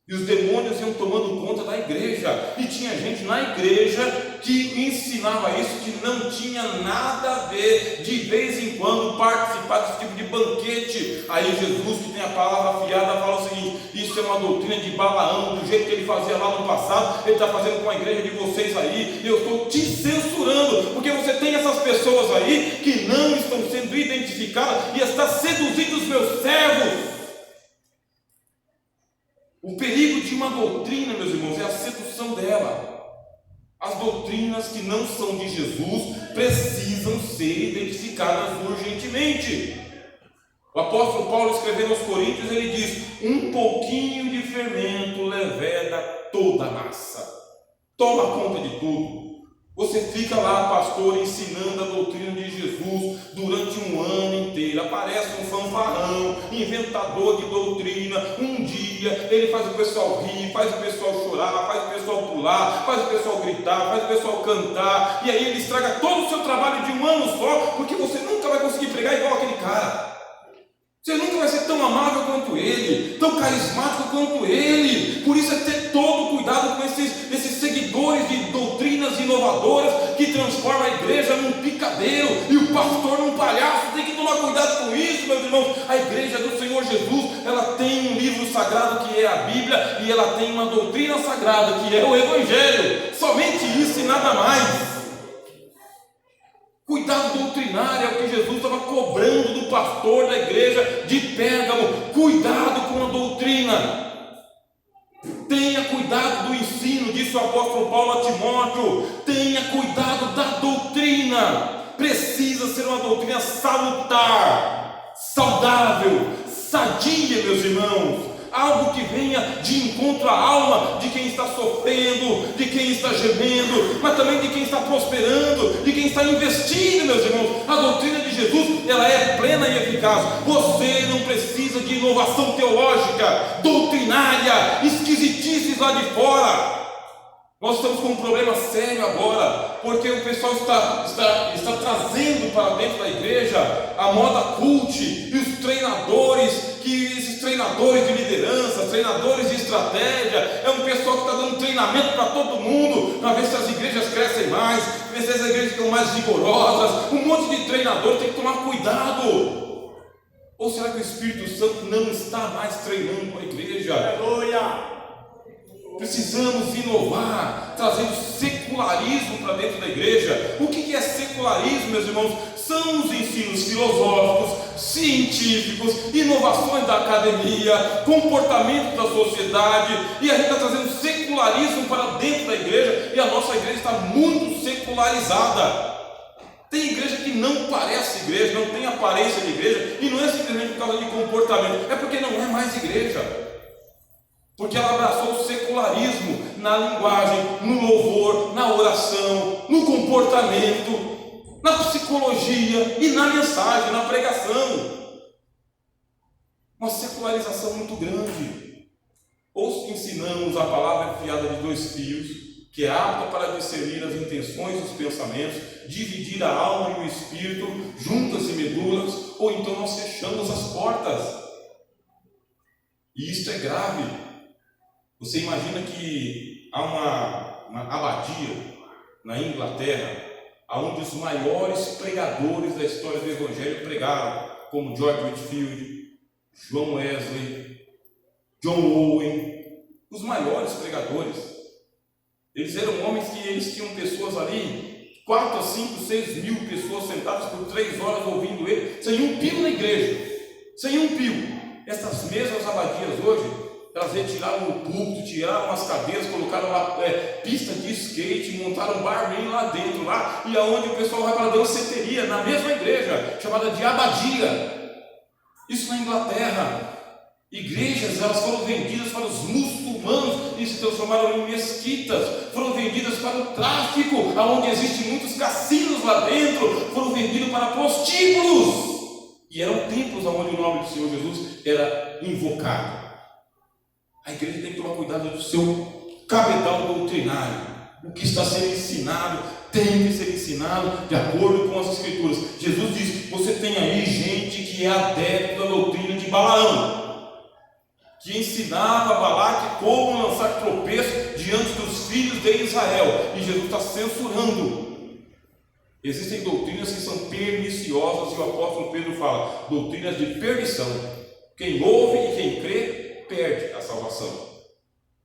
E os demônios iam tomando conta da igreja, e tinha gente na igreja que ensinava isso, que não tinha nada a ver de vez em quando participar desse tipo de banquete. Aí Jesus, que tem a palavra afiada, fala o seguinte: isso é uma doutrina de Balaão, do jeito que ele fazia lá no passado, ele está fazendo com a igreja de vocês aí. Eu estou te censurando, porque você tem essas pessoas aí que não estão sendo identificadas e está seduzindo os meus servos. O perigo de uma doutrina, meus irmãos, é a sedução dela. as doutrinas que não são de Jesus precisam ser identificadas urgentemente. O apóstolo Paulo, escrevendo aos Coríntios, ele diz: um pouquinho de fermento leveda toda a massa. Toma conta de tudo. Você fica lá, pastor, ensinando a doutrina de Jesus durante um ano inteiro. Aparece um fanfarrão, inventador de doutrina. Um dia ele faz o pessoal rir, faz o pessoal chorar, faz o pessoal pular, faz o pessoal gritar, faz o pessoal cantar. E aí ele estraga todo o seu trabalho de um ano só, porque você nunca vai conseguir pregar igual aquele cara. Você nunca vai ser tão amável quanto ele, tão carismático quanto ele. Por isso é ter todo cuidado com esses seguidores de doutrinas inovadoras que transformam a igreja num picadeiro e o pastor num palhaço. Tem que tomar cuidado com isso, meus irmãos. A igreja do Senhor Jesus, ela tem um livro sagrado que é a Bíblia, e ela tem uma doutrina sagrada que é o Evangelho. Somente isso e nada mais. Cuidado doutrinário é o que Jesus estava cobrando do pastor da igreja de Pérgamo. Cuidado com a doutrina. Tenha cuidado do ensino, disse o apóstolo Paulo a Timóteo. Tenha cuidado da doutrina. Precisa ser uma doutrina salutar, saudável, sadia, meus irmãos. Algo que venha de encontro à alma de quem está sofrendo, de quem está gemendo, mas também de quem está prosperando, de quem está investindo, meus irmãos. A doutrina de Jesus, ela é plena e eficaz. Você não precisa de inovação teológica, doutrinária, esquisitices lá de fora. Nós estamos com um problema sério agora, porque o pessoal está trazendo para dentro da igreja a moda cult e os treinadores, esses treinadores de liderança, treinadores de estratégia. É um pessoal que está dando treinamento para todo mundo, para ver se as igrejas crescem mais, ver se as igrejas ficam mais vigorosas. Um monte de treinador, tem que tomar cuidado. Ou será que o Espírito Santo não está mais treinando a igreja? Aleluia! Precisamos inovar, trazendo secularismo para dentro da igreja. O que é secularismo, meus irmãos? São os ensinos filosóficos, científicos, inovações da academia, comportamento da sociedade. E a gente está trazendo secularismo para dentro da igreja, e a nossa igreja está muito secularizada. Tem igreja que não parece igreja, não tem aparência de igreja, e não é simplesmente por causa de comportamento, é porque não é mais igreja. Porque ela abraçou o secularismo na linguagem, no louvor, na oração, no comportamento, na psicologia e na mensagem, na pregação. Uma secularização muito grande. Ou ensinamos a palavra enfiada de dois fios, que é apta para discernir as intenções e os pensamentos, dividir a alma e o espírito, juntas e medulas, ou então nós fechamos as portas. E isto é grave. Você imagina que há uma abadia na Inglaterra, onde os maiores pregadores da história do Evangelho pregaram, como George Whitefield, John Wesley, John Owen, os maiores pregadores. Eles eram homens que eles tinham pessoas ali, 4, 5, 6 mil pessoas sentadas por 3 horas ouvindo ele, sem um pio na igreja, sem um pio. Essas mesmas abadias hoje, elas retiraram o púlpito, tiraram as cadeiras, colocaram lá pista de skate, montaram um barman lá dentro, e aonde o pessoal vai para a danceteria, na mesma igreja, chamada de abadia. Isso na Inglaterra. Igrejas, elas foram vendidas para os muçulmanos e se transformaram em mesquitas, foram vendidas para o tráfico, aonde existem muitos cassinos lá dentro, foram vendidos para prostíbulos, e eram templos onde o nome do Senhor Jesus era invocado. A igreja tem que tomar cuidado do seu cabedal doutrinário. O que está sendo ensinado tem que ser ensinado de acordo com as Escrituras. Jesus diz: você tem aí gente que é adepto da doutrina de Balaão, que ensinava a Balaque como lançar tropeço diante dos filhos de Israel, e Jesus está censurando. Existem doutrinas que são perniciosas, e o apóstolo Pedro fala: doutrinas de perdição. Quem ouve e quem crê perde a salvação,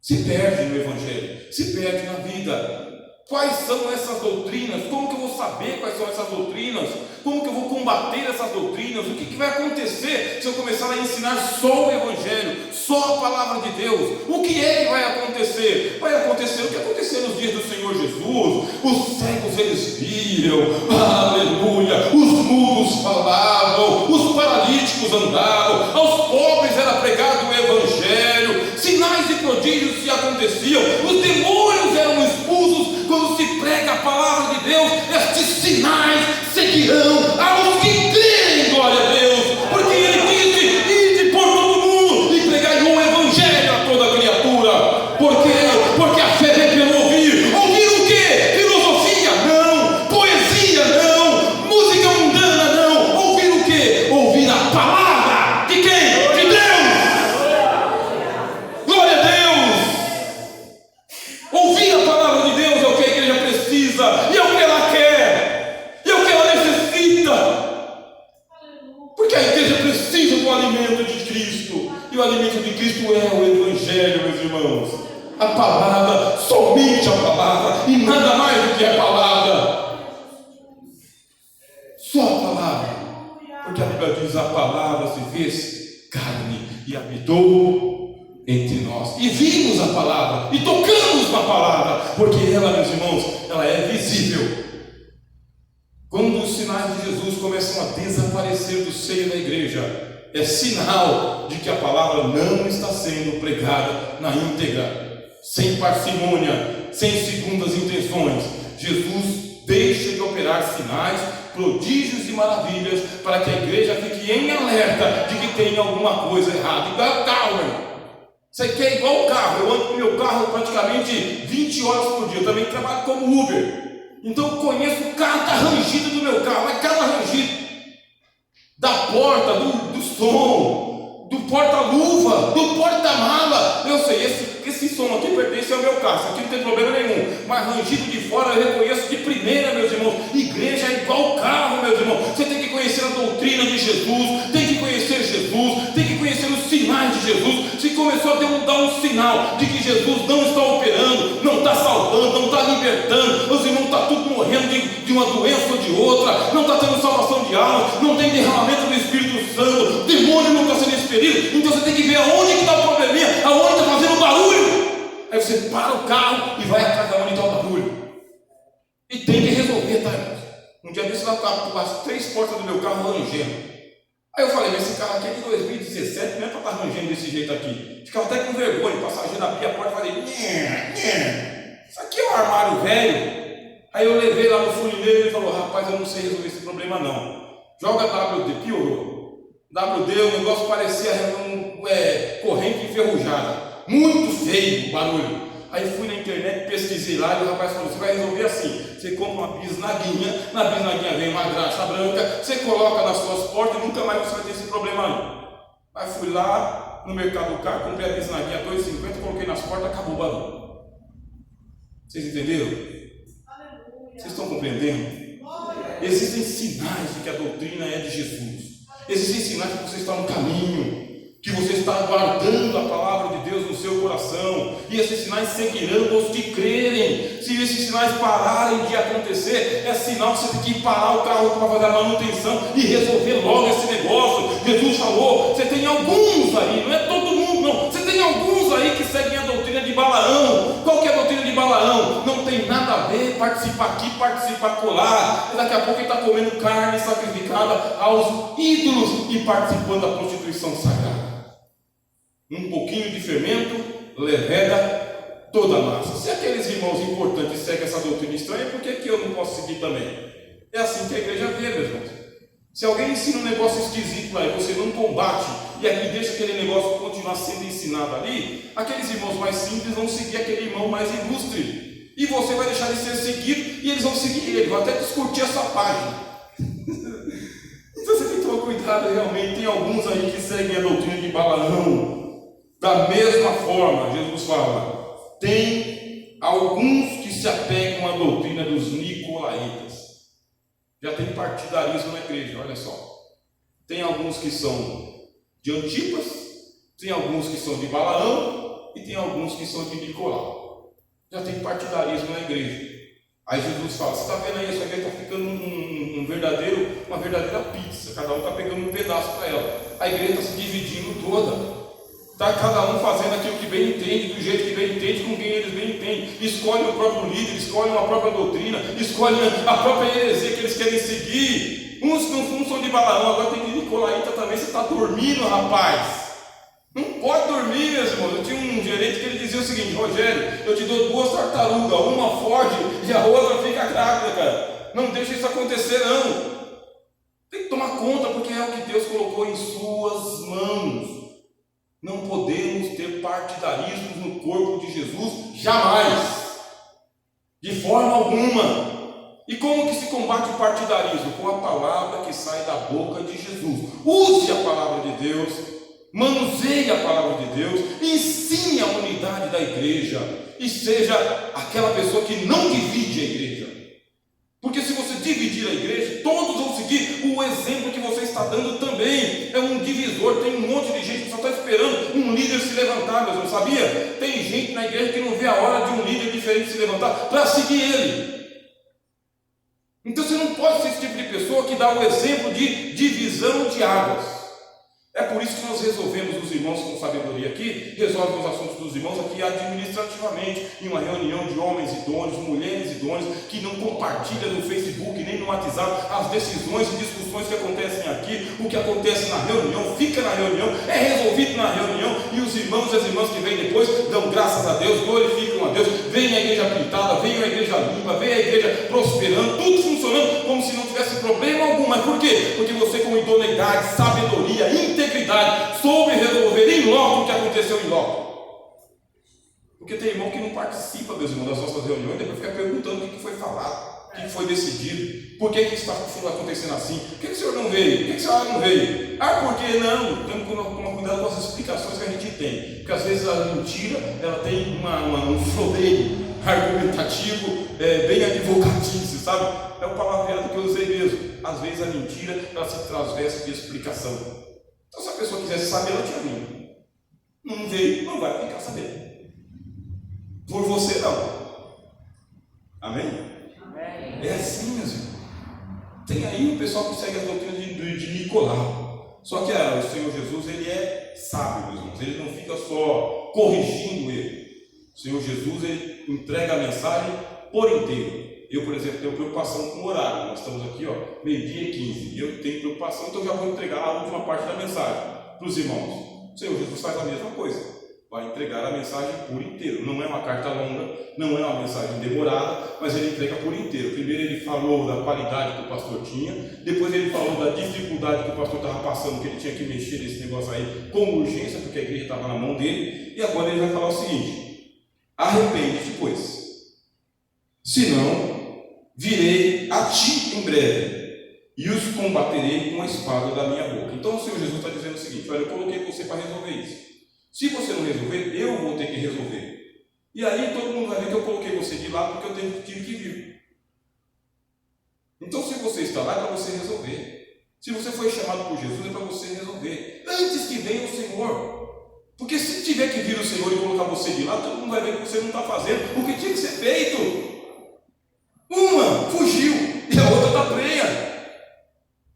se perde no Evangelho, se perde na vida. Quais são essas doutrinas? Como que eu vou saber quais são essas doutrinas? Como que eu vou combater essas doutrinas? O que vai acontecer se eu começar a ensinar só o Evangelho, só a palavra de Deus? O que é que vai acontecer? Vai acontecer o que aconteceu nos dias do Senhor Jesus. Os cegos eles viam, aleluia, os mudos falavam, os paralíticos andavam, aos pobres era pregado o Evangelho, sinais e prodígios se aconteciam, os demônios eram expulsos. Quando se prega a palavra de Deus, estes sinais seguirão aos que creem, glória a Deus, porque ele disse: ide por todo mundo e pregai o Evangelho a toda criatura. Porque a fé vem pelo ouvir. Ouvir o quê? Filosofia? Não. Poesia? Não. Música mundana? Não. Ouvir o quê? Ouvir a palavra de quem? De Deus. Glória a Deus. Ouvir a palavra de Deus é o que a igreja precisa, e é o que ela quer, e é o que ela necessita, porque a igreja precisa do alimento de Cristo, e o alimento de Cristo é o Evangelho, meus irmãos. A palavra, somente a palavra, e nada mais do que a palavra, só a palavra, porque a Bíblia diz: a palavra se fez carne e habitou entre nós, e vimos a palavra, e tocamos na palavra, porque ela, meus irmãos, ela é visível. Quando os sinais de Jesus começam a desaparecer do seio da igreja, é sinal de que a palavra não está sendo pregada na íntegra, sem parcimônia, sem segundas intenções. Jesus deixa de operar sinais, prodígios e maravilhas para que a igreja fique em alerta de que tem alguma coisa errada. Igual o carro, irmão. Isso aqui é igual o carro. Eu ando com o meu carro praticamente 20 horas por dia. Eu também trabalho como Uber, então eu conheço cada rangido do meu carro. Mas cada rangido, da porta, do som, do porta-luva, do porta-mala, eu sei, esse som aqui pertence ao meu carro, isso aqui não tem problema nenhum. Mas rangido de fora eu reconheço de primeira, meus irmãos. Igreja é igual carro, meus irmãos. Você tem que conhecer a doutrina de Jesus, tem que conhecer Jesus, tem que conhecer os sinais de Jesus. Se começou a dar um sinal de que Jesus não está operando, não está salvando, não está libertando, os irmãos estão tudo morrendo de uma doença ou de outra, não está tendo salvação de alma, não tem derramamento do Espírito Santo, o demônio não está sendo expelido, então você tem que ver aonde que está o probleminha, aonde está fazendo barulho. Aí você para o carro e vai atrás de onde está o barulho, e tem que resolver, tá, irmãos? Um dia desse lá com as 3 portas do meu carro rangendo. Aí eu falei: mas esse carro aqui é de 2017, não é para estar rangendo desse jeito aqui. Ficava até com vergonha, o passageiro abria a porta e falei: isso aqui é um armário velho. Aí eu levei lá no funileiro e ele falou: rapaz, eu não sei resolver esse problema não. Joga WD, piorou. WD, o negócio parecia corrente enferrujada, muito feio o barulho. Aí fui na internet, pesquisei lá, e o rapaz falou: você vai resolver assim, você compra uma bisnaguinha, na bisnaguinha vem uma graxa branca, você coloca nas suas portas e nunca mais você vai ter esse problema aí. Aí fui lá no mercado do carro, comprei a bisnaguinha a R$2,50, coloquei nas portas, acabou o barulho. Vocês entenderam? Vocês estão compreendendo? Existem sinais de que a doutrina é de Jesus. Existem sinais de que você está no caminho, que você está guardando a palavra de Deus no seu coração, e esses sinais seguirão os que crerem. Se esses sinais pararem de acontecer, é sinal que você tem que parar o carro para fazer a manutenção e resolver logo esse negócio. Jesus falou: você tem alguns aí, não é todo mundo não, você tem alguns aí que seguem a doutrina de Balaão. Qual que é a doutrina de Balaão? Não tem nada a ver participar aqui, participar colar, daqui a pouco ele está comendo carne sacrificada aos ídolos e participando da prostituição sagrada. Um pouquinho de fermento leveda toda a massa. Se aqueles irmãos importantes seguem essa doutrina estranha, por que eu não posso seguir também? É assim que a igreja vê, meus irmãos. Se alguém ensina um negócio esquisito lá e você não combate, e aqui deixa aquele negócio continuar sendo ensinado ali, aqueles irmãos mais simples vão seguir aquele irmão mais ilustre, e você vai deixar de ser seguido, e eles vão seguir ele, vão até discutir essa página. Então você tem que tomar cuidado realmente. Tem alguns aí que seguem a doutrina de Balaão. Da mesma forma, Jesus fala: tem alguns que se apegam à doutrina dos nicolaítas. Já tem partidarismo na igreja, olha só. Tem alguns que são de Antipas, tem alguns que são de Balaão e tem alguns que são de Nicolau. Já tem partidarismo na igreja. Aí Jesus fala, você está vendo aí, essa igreja está ficando uma verdadeira pizza, cada um está pegando um pedaço para ela. A igreja está se dividindo toda. Está cada um fazendo aquilo que bem entende, do jeito que bem entende, com quem eles bem entendem. Escolhe o próprio líder, escolhe uma própria doutrina, escolhe a própria heresia que eles querem seguir. Uns não são de Balaão, agora tem de Nicolaíta também. Você está dormindo, rapaz. Não pode dormir, meus irmãos. Eu tinha um gerente que ele dizia o seguinte: Rogério, eu te dou 2 tartarugas, uma foge e a outra fica grávida, cara. Não deixa isso acontecer, não. Tem que tomar conta, porque é o que Deus colocou em suas mãos. Não podemos ter partidarismo no corpo de Jesus, jamais, de forma alguma. E como que se combate o partidarismo? Com a palavra que sai da boca de Jesus. Use a palavra de Deus, manuseie a palavra de Deus, ensine a unidade da igreja e seja aquela pessoa que não divide a igreja. Porque se você dividir a igreja, todos vão seguir o exemplo que você está dando também. É um divisor. Tem um monte de gente que só está esperando um líder se levantar, mas não sabia? Tem gente na igreja que não vê a hora de um líder diferente se levantar para seguir ele. Então você não pode ser esse tipo de pessoa que dá o exemplo de divisão de águas. É por isso que nós resolvemos os irmãos com sabedoria aqui, resolvem os assuntos dos irmãos aqui administrativamente, em uma reunião de homens idôneos, mulheres idôneas, que não compartilham no Facebook nem no WhatsApp as decisões e discussões que acontecem aqui, o que acontece na reunião, fica na reunião, é resolvido na reunião, e os irmãos e as irmãs que vêm depois dão graças a Deus, glorificam a Deus, veem a igreja pintada, veem a igreja limpa, veem a igreja prosperando, tudo funcionando como se não tivesse problema algum. Mas por quê? Porque você, com idoneidade, sabedoria, integridade, soube resolver em loco o que aconteceu em loco. Porque tem irmão que não participa, meus irmãos, das nossas reuniões e depois fica perguntando o que foi falado, o que foi decidido, por que está acontecendo assim, por que o senhor não veio, por que a senhora não veio? Por que não? Temos que tomar cuidado com as explicações que a gente tem, porque às vezes a mentira ela tem um floreio argumentativo bem advocatício, sabe? É o palavreado que eu usei mesmo. Às vezes a mentira ela se transveste de explicação. Então, se a pessoa quisesse saber, ela tinha vindo. Não veio, não vai ficar sabendo. Por você não. Amém? Amém. É assim, meus irmãos. Tem aí o pessoal que segue as doutrinas de Nicolau. Só que o Senhor Jesus, ele é sábio, meus irmãos. Ele não fica só corrigindo ele. O Senhor Jesus, ele entrega a mensagem por inteiro. Eu, por exemplo, tenho preocupação com o horário. Nós estamos aqui, meio-dia e 15. E eu tenho preocupação, então já vou entregar a última parte da mensagem para os irmãos. O Senhor Jesus faz a mesma coisa. Vai entregar a mensagem por inteiro. Não é uma carta longa, não é uma mensagem demorada, mas ele entrega por inteiro. Primeiro ele falou da qualidade que o pastor tinha, depois ele falou da dificuldade que o pastor estava passando, que ele tinha que mexer nesse negócio aí com urgência, porque a igreja estava na mão dele. E agora ele vai falar o seguinte: arrepende-te, pois, senão virei a ti em breve e os combaterei com a espada da minha boca. Então o Senhor Jesus está dizendo o seguinte: olha, eu coloquei você para resolver isso. Se você não resolver, eu vou ter que resolver. E aí todo mundo vai ver que eu coloquei você de lado porque eu tive que vir. Então, se você está lá, é para você resolver. Se você foi chamado por Jesus, é para você resolver. Antes que venha o Senhor. Porque se tiver que vir o Senhor e colocar você de lado, todo mundo vai ver que você não está fazendo o que tinha que ser feito. Uma fugiu e a outra está prenha.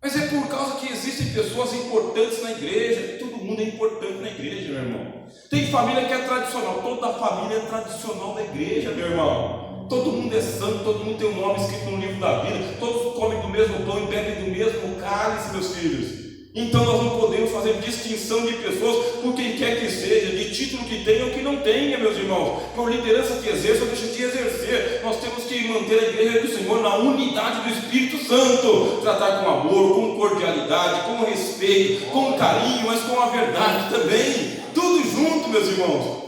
Mas é por causa que existem pessoas importantes na igreja. Todo mundo é importante na igreja, meu irmão. Tem família que é tradicional. Toda família é tradicional da igreja, meu irmão. Todo mundo é santo, todo mundo tem um nome escrito no livro da vida. Todos comem do mesmo pão e bebem do mesmo cálice, meus filhos. Então nós não podemos fazer distinção de pessoas por quem quer que seja, de título que tenha ou que não tenha, meus irmãos. Por liderança que exerça ou deixa de exercer. Nós temos que manter a igreja do Senhor na unidade do Espírito Santo. Tratar com amor, com cordialidade, com respeito, com carinho, mas com a verdade também. Tudo junto, meus irmãos.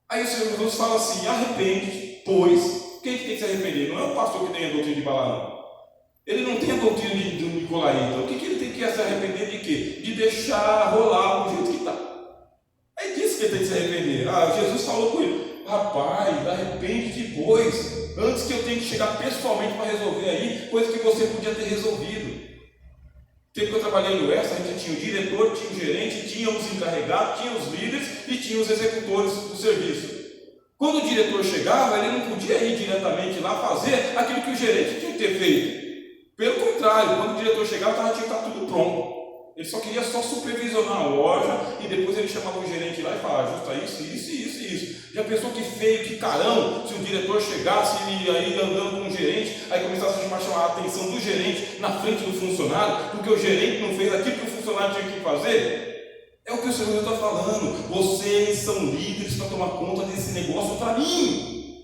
Aí o Senhor Jesus fala assim: arrepende, pois. Quem que tem que se arrepender? Não é o pastor que tem a doutrina de Balaão. Ele não tem a doutrina de Nicolaíta. O que ele tem que se arrepender de quê? De deixar rolar do jeito que está. É disso que ele tem que se arrepender. Jesus falou com ele: rapaz, arrepende depois, antes que eu tenha que chegar pessoalmente para resolver aí, coisa que você podia ter resolvido. No tempo que eu trabalhei no Oeste, a gente tinha o diretor, tinha o gerente, tinha os encarregados, tinha os líderes e tinha os executores do serviço. Quando o diretor chegava, ele não podia ir diretamente lá fazer aquilo que o gerente tinha que ter feito. Pelo contrário, quando o diretor chegava, tinha que estar tudo pronto. Ele só queria supervisionar a loja e depois ele chamava o gerente lá e falava: ajusta isso, isso, isso e isso. Já pensou que feio, que carão, se o diretor chegasse e aí andando com o gerente, aí começasse a chamar a atenção do gerente na frente do funcionário, porque o gerente não fez aquilo que o funcionário tinha que fazer? É o que o Senhor está falando. Vocês são líderes para tomar conta desse negócio para mim.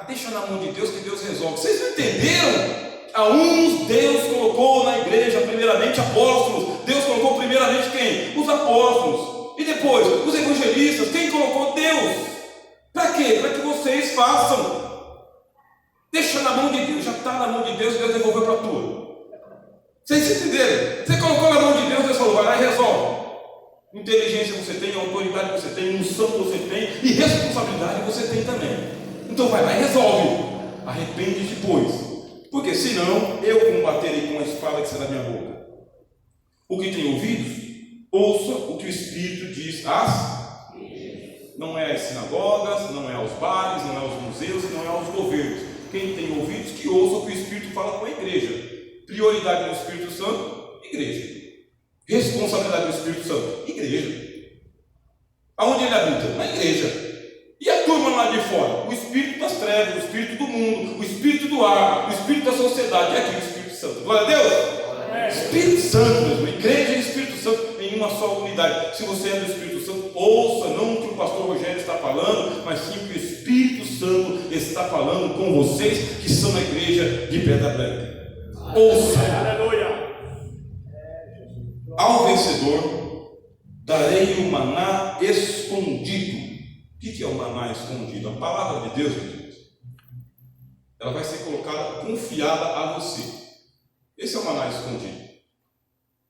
Deixa na mão de Deus que Deus resolve. Vocês não entenderam? A uns Deus colocou na igreja primeiramente apóstolos. Deus colocou primeiramente quem? Os apóstolos. E depois os evangelistas. Quem colocou? Deus. Para quê? Para que vocês façam. Deixa na mão de Deus. Já está na mão de Deus e Deus devolveu para a tua. Vocês entenderam? Você colocou na mão de Deus, Deus falou: vai lá e resolve. Inteligência você tem, autoridade você tem, unção você tem e responsabilidade você tem também. Então vai lá e resolve. Arrepende depois. Porque senão eu combaterei com a espada que será na minha boca. O que tem ouvidos, ouça o que o Espírito diz às igrejas. Não é às sinagogas, não é aos bares, não é aos museus e não é aos governos. Quem tem ouvidos, que ouça o que o Espírito fala com a igreja. Prioridade do Espírito Santo, igreja. Responsabilidade do Espírito Santo, igreja. Aonde ele habita? Na igreja. E a turma lá de fora? O espírito das trevas, o espírito do mundo, o espírito do ar, o espírito da sociedade. É aqui o Espírito Santo. Glória a Deus! Espírito Santo mesmo. Igreja e Espírito Santo em uma só unidade. Se você é do Espírito Santo, ouça não o que o pastor Rogério está falando, mas sim o que o Espírito Santo está falando com vocês que são a igreja de Pedra Branca. Ouça. Aleluia! Ao vencedor darei o maná escondido. O que é o maná escondido? A palavra de Deus, meu Deus, ela vai ser colocada, confiada a você. Esse é o maná escondido.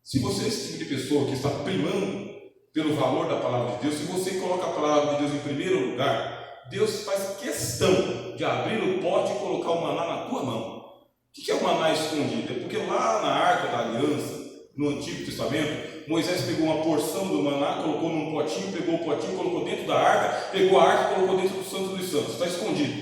Se você é esse tipo de pessoa que está primando pelo valor da palavra de Deus, se você coloca a palavra de Deus em primeiro lugar, Deus faz questão de abrir o pote e colocar o maná na tua mão. O que é o maná escondido? É porque lá na Arca da Aliança, no Antigo Testamento, Moisés pegou uma porção do maná, colocou num potinho, pegou o potinho, colocou dentro da arca, pegou a arca e colocou dentro do Santo dos Santos. Está escondido.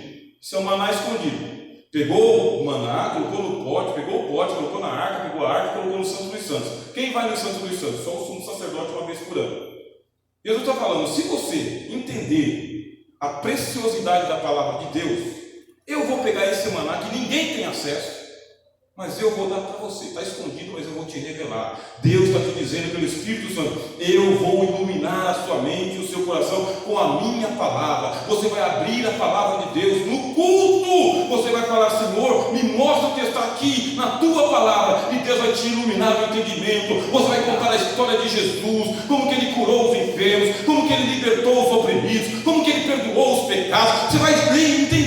Isso é o maná escondido. Pegou o maná, colocou no pote, pegou o pote, colocou na arca, pegou a arca e colocou no Santo dos Santos. Quem vai no Santo dos Santos? Só o sumo sacerdote uma vez por ano. Jesus está falando: se você entender a preciosidade da palavra de Deus, eu vou pegar esse maná que ninguém tem acesso, mas eu vou dar para você. Está escondido, mas eu vou te revelar. Deus está te dizendo pelo Espírito Santo: eu vou iluminar a sua mente e o seu coração com a minha palavra. Você vai abrir a palavra de Deus no culto. Você vai falar: Senhor, me mostra o que está aqui na tua palavra. E Deus vai te iluminar o entendimento. Você vai contar a história de Jesus, como que ele curou os enfermos, como que ele libertou os oprimidos, como que ele perdoou os pecados. Você vai entender